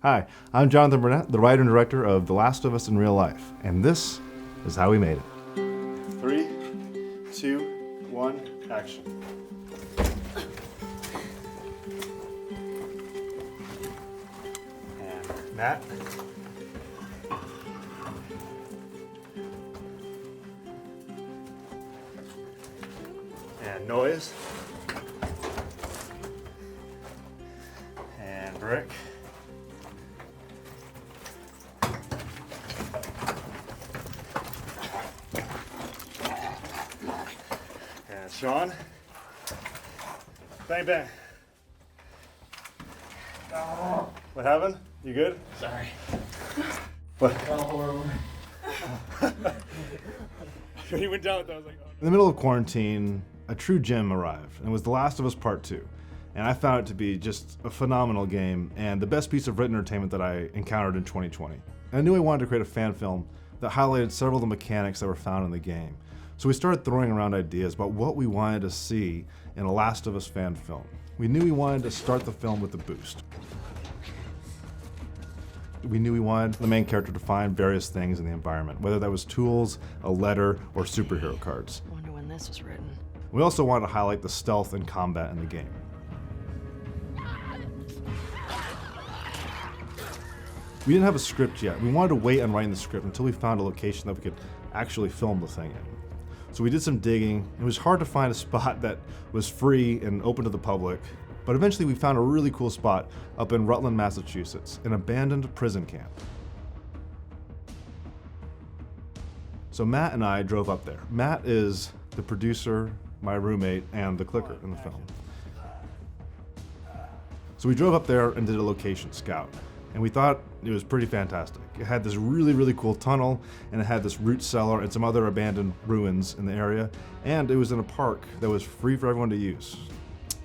Hi, I'm Jonathan Burnett, the writer and director of The Last of Us in Real Life, and this is how we made it. 3, 2, 1, action. And Matt. And noise. And brick. And Sean. Bang, bang. Oh. What happened? You good? Sorry. What? Horrible. He went down with that. I was like, oh. In the middle of quarantine, a true gem arrived, and it was The Last of Us Part 2. And I found it to be just a phenomenal game and the best piece of written entertainment that I encountered in 2020. And I knew I wanted to create a fan film that highlighted several of the mechanics that were found in the game. So we started throwing around ideas about what we wanted to see in a Last of Us fan film. We knew we wanted to start the film with a boost. We knew we wanted the main character to find various things in the environment, whether that was tools, a letter, or superhero cards. I wonder when this was written. We also wanted to highlight the stealth and combat in the game. We didn't have a script yet. We wanted to wait on writing the script until we found a location that we could actually film the thing in. So we did some digging. It was hard to find a spot that was free and open to the public, but eventually we found a really cool spot up in Rutland, Massachusetts, an abandoned prison camp. So Matt and I drove up there. Matt is the producer, my roommate, and the clicker in the film. So we drove up there and did a location scout. And we thought it was pretty fantastic. It had this really, really cool tunnel, and it had this root cellar and some other abandoned ruins in the area, and it was in a park that was free for everyone to use.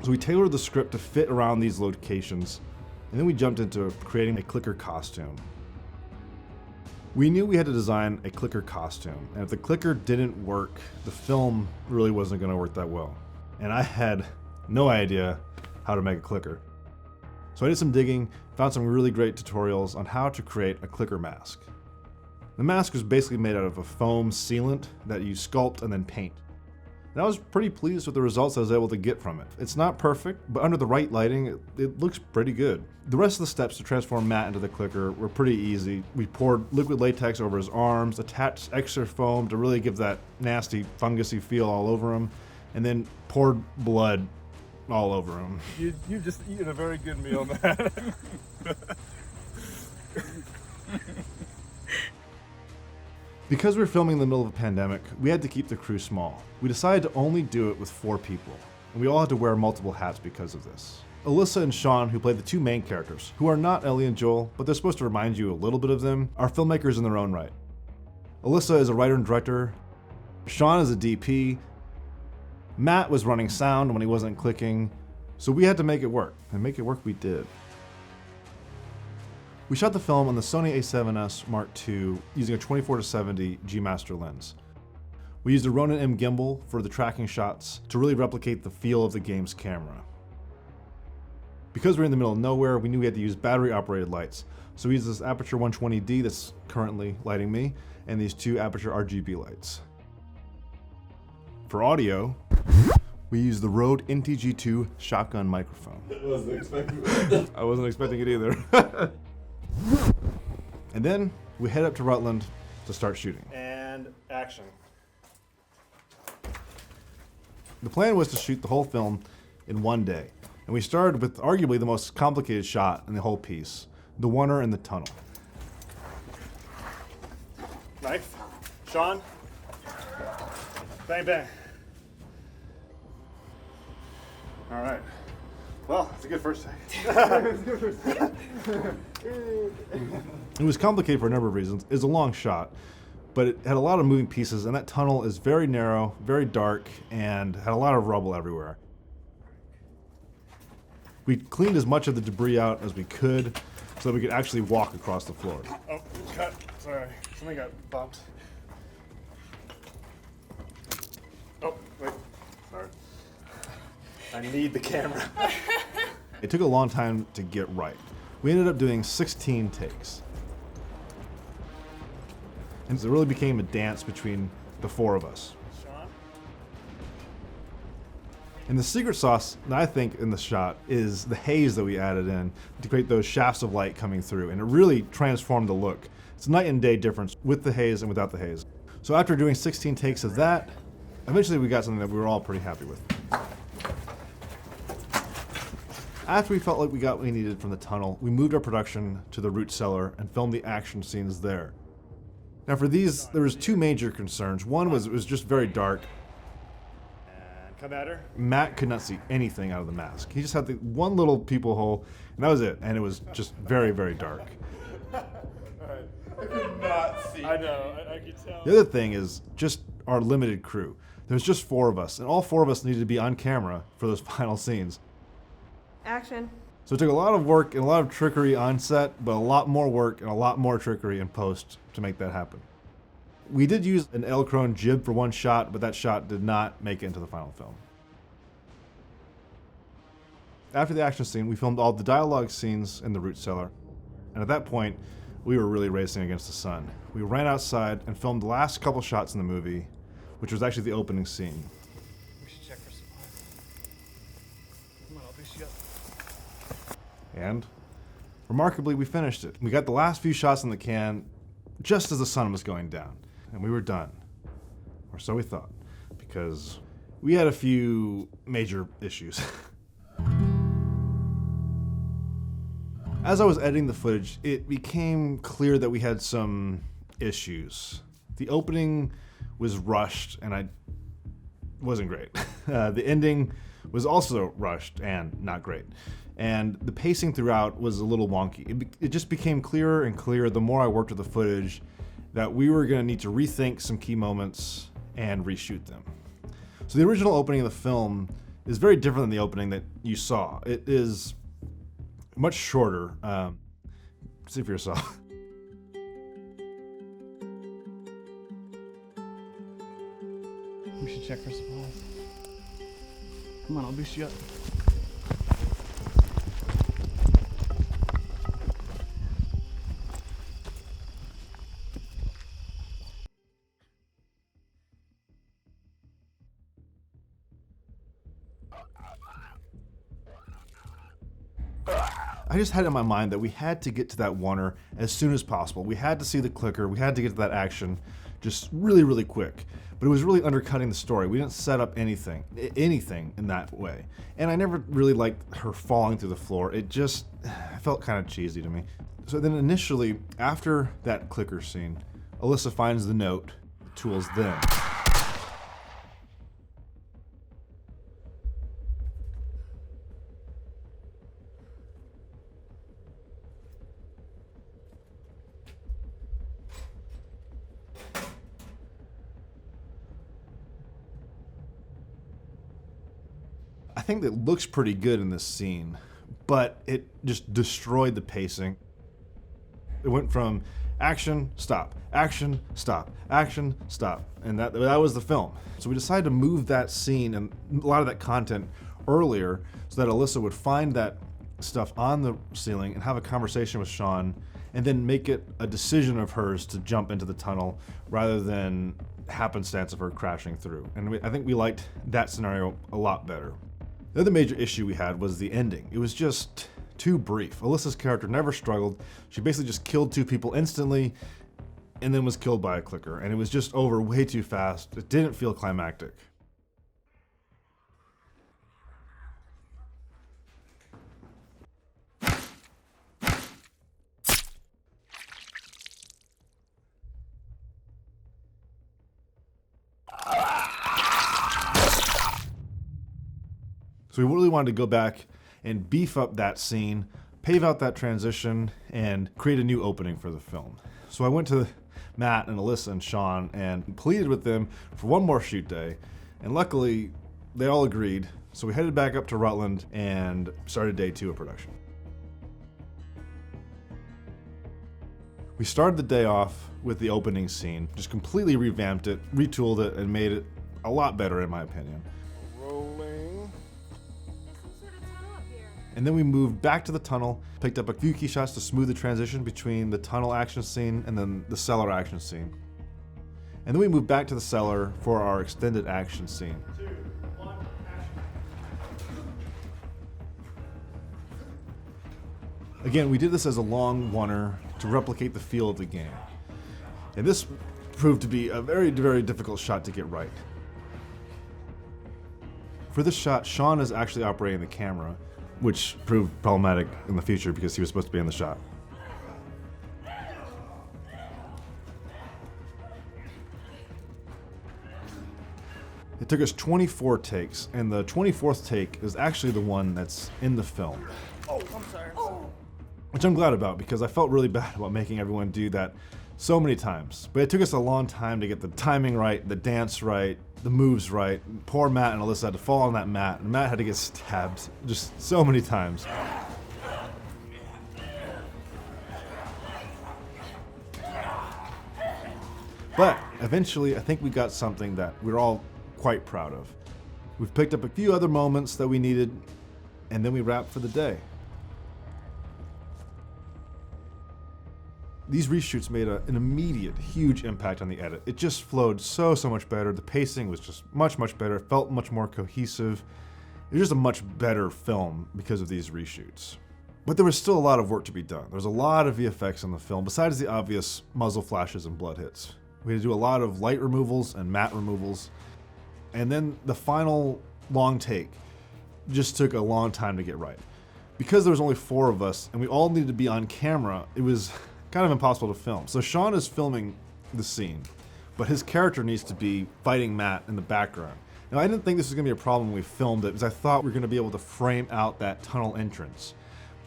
So we tailored the script to fit around these locations, and then we jumped into creating a clicker costume. We knew we had to design a clicker costume, and if the clicker didn't work, the film really wasn't going to work that well. And I had no idea how to make a clicker. So I did some digging, found some really great tutorials on how to create a clicker mask. The mask was basically made out of a foam sealant that you sculpt and then paint. And I was pretty pleased with the results I was able to get from it. It's not perfect, but under the right lighting, it looks pretty good. The rest of the steps to transform Matt into the clicker were pretty easy. We poured liquid latex over his arms, attached extra foam to really give that nasty fungusy feel all over him, and then poured blood all over him. You've just eaten a very good meal, man. Because we were filming in the middle of a pandemic, we had to keep the crew small. We decided to only do it with 4 people, and we all had to wear multiple hats because of this. Alyssa and Sean, who play the 2 main characters, who are not Ellie and Joel, but they're supposed to remind you a little bit of them, are filmmakers in their own right. Alyssa is a writer and director, Sean is a DP, Matt was running sound when he wasn't clicking, so we had to make it work, and make it work we did. We shot the film on the Sony a7S Mark II using a 24-70 G Master lens. We used a Ronin M gimbal for the tracking shots to really replicate the feel of the game's camera. Because we're in the middle of nowhere, we knew we had to use battery-operated lights, so we used this Aperture 120D that's currently lighting me, and these 2 Aperture RGB lights. For audio, we used the Rode NTG2 shotgun microphone. I wasn't expecting it either. And then we head up to Rutland to start shooting. And action. The plan was to shoot the whole film in one day, and we started with arguably the most complicated shot in the whole piece, the oneer in the tunnel. Knife, Sean, bang bang. All right. Well, it's a good first take. It was complicated for a number of reasons. It's a long shot, but it had a lot of moving pieces, and that tunnel is very narrow, very dark, and had a lot of rubble everywhere. We cleaned as much of the debris out as we could so that we could actually walk across the floor. Oh, cut. Sorry. Something got bumped. Oh, wait. Sorry. I need the camera. It took a long time to get right. We ended up doing 16 takes. And it really became a dance between the four of us. Sean? And the secret sauce, I think, in the shot is the haze that we added in to create those shafts of light coming through. And it really transformed the look. It's a night and day difference with the haze and without the haze. So after doing 16 takes of that, eventually we got something that we were all pretty happy with. After we felt like we got what we needed from the tunnel, we moved our production to the root cellar and filmed the action scenes there. Now for these, there was two major concerns. One was it was just very dark. And come at her. Matt could not see anything out of the mask. He just had the one little peephole hole, and that was it. And it was just very, very dark. Alright. I could not see. I know, I could tell. The other thing is just our limited crew. There was just four of us, and all four of us needed to be on camera for those final scenes. Action. So it took a lot of work and a lot of trickery on set, but a lot more work and a lot more trickery in post to make that happen. We did use an L-Crone jib for one shot, but that shot did not make it into the final film. After the action scene, we filmed all the dialogue scenes in the root cellar. And at that point, we were really racing against the sun. We ran outside and filmed the last couple shots in the movie, which was actually the opening scene. We should check for supplies. Come on, I'll boost you up. And remarkably, we finished it. We got the last few shots in the can just as the sun was going down. And we were done. Or so we thought. Because we had a few major issues. As I was editing the footage, it became clear that we had some issues. The opening was rushed, and I wasn't great. The ending was also rushed and not great. And the pacing throughout was a little wonky. It just became clearer and clearer the more I worked with the footage that we were going to need to rethink some key moments and reshoot them. So the original opening of the film is very different than the opening that you saw. It is much shorter. See for yourself. We should check for supplies. Come on, I'll boost you up. I just had in my mind that we had to get to that oneer as soon as possible. We had to see the clicker. We had to get to that action just really, really quick. But it was really undercutting the story. We didn't set up anything in that way. And I never really liked her falling through the floor. It just felt kind of cheesy to me. So then initially, after that clicker scene, Alyssa finds the note, tools them. I think that looks pretty good in this scene, but it just destroyed the pacing. It went from action, stop, action, stop, action, stop, and that was the film. So we decided to move that scene and a lot of that content earlier so that Alyssa would find that stuff on the ceiling and have a conversation with Sean and then make it a decision of hers to jump into the tunnel rather than happenstance of her crashing through. And I think we liked that scenario a lot better. The other major issue we had was the ending. It was just too brief. Alyssa's character never struggled. She basically just killed two people instantly and then was killed by a clicker. And it was just over way too fast. It didn't feel climactic. So we really wanted to go back and beef up that scene, pave out that transition, and create a new opening for the film. So I went to Matt and Alyssa and Sean and pleaded with them for one more shoot day, and luckily they all agreed. So we headed back up to Rutland and started day 2 of production. We started the day off with the opening scene, just completely revamped it, retooled it, and made it a lot better in my opinion. Rolling. And then we moved back to the tunnel, picked up a few key shots to smooth the transition between the tunnel action scene and then the cellar action scene. And then we moved back to the cellar for our extended action scene. 2, 1, action. Again, we did this as a long oneer to replicate the feel of the game. And this proved to be a very, very difficult shot to get right. For this shot, Sean is actually operating the camera, which proved problematic in the future because he was supposed to be in the shot. It took us 24 takes, and the 24th take is actually the one that's in the film. Oh, I'm sorry. Oh. Which I'm glad about because I felt really bad about making everyone do that so many times. But it took us a long time to get the timing right, the dance right, the moves right. Poor Matt and Alyssa had to fall on that mat, and Matt had to get stabbed just so many times. But eventually, I think we got something that we're all quite proud of. We've picked up a few other moments that we needed, and then we wrapped for the day. These reshoots made an immediate, huge impact on the edit. It just flowed so much better. The pacing was just much better. It felt much more cohesive. It was just a much better film because of these reshoots. But there was still a lot of work to be done. There was a lot of VFX in the film, besides the obvious muzzle flashes and blood hits. We had to do a lot of light removals and matte removals. And then the final long take just took a long time to get right. Because there was only 4 of us and we all needed to be on camera, it was kind of impossible to film. So Sean is filming the scene, but his character needs to be fighting Matt in the background. Now, I didn't think this was gonna be a problem when we filmed it because I thought we were gonna be able to frame out that tunnel entrance.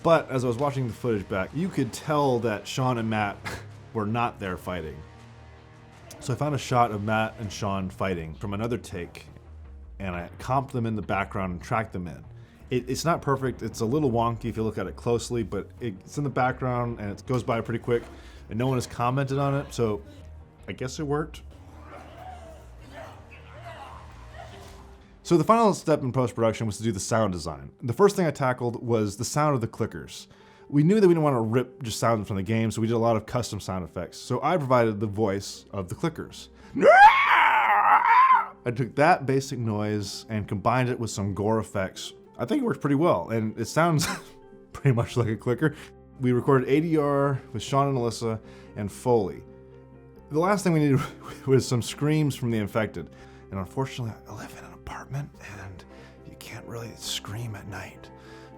But as I was watching the footage back, you could tell that Sean and Matt were not there fighting. So I found a shot of Matt and Sean fighting from another take, and I comped them in the background and tracked them in. It's not perfect, it's a little wonky if you look at it closely, but it's in the background and it goes by pretty quick, and no one has commented on it, so I guess it worked. So the final step in post-production was to do the sound design. The first thing I tackled was the sound of the clickers. We knew that we didn't want to rip just sounds from the game, so we did a lot of custom sound effects. So I provided the voice of the clickers. I took that basic noise and combined it with some gore effects. I think it worked pretty well, and it sounds pretty much like a clicker. We recorded ADR with Sean and Alyssa and Foley. The last thing we needed was some screams from the infected. And unfortunately, I live in an apartment and you can't really scream at night.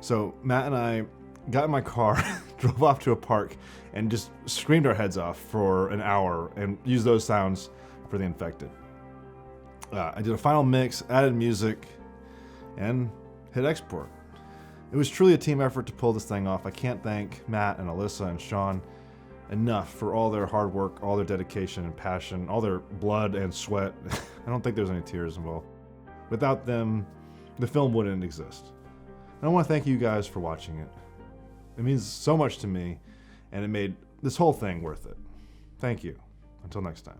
So Matt and I got in my car, drove off to a park, and just screamed our heads off for an hour and used those sounds for the infected. I did a final mix, added music, and hit export. It was truly a team effort to pull this thing off. I can't thank Matt and Alyssa and Sean enough for all their hard work, all their dedication and passion, all their blood and sweat. I don't think there's any tears involved. Without them, the film wouldn't exist. And I want to thank you guys for watching it. It means so much to me, and it made this whole thing worth it. Thank you. Until next time.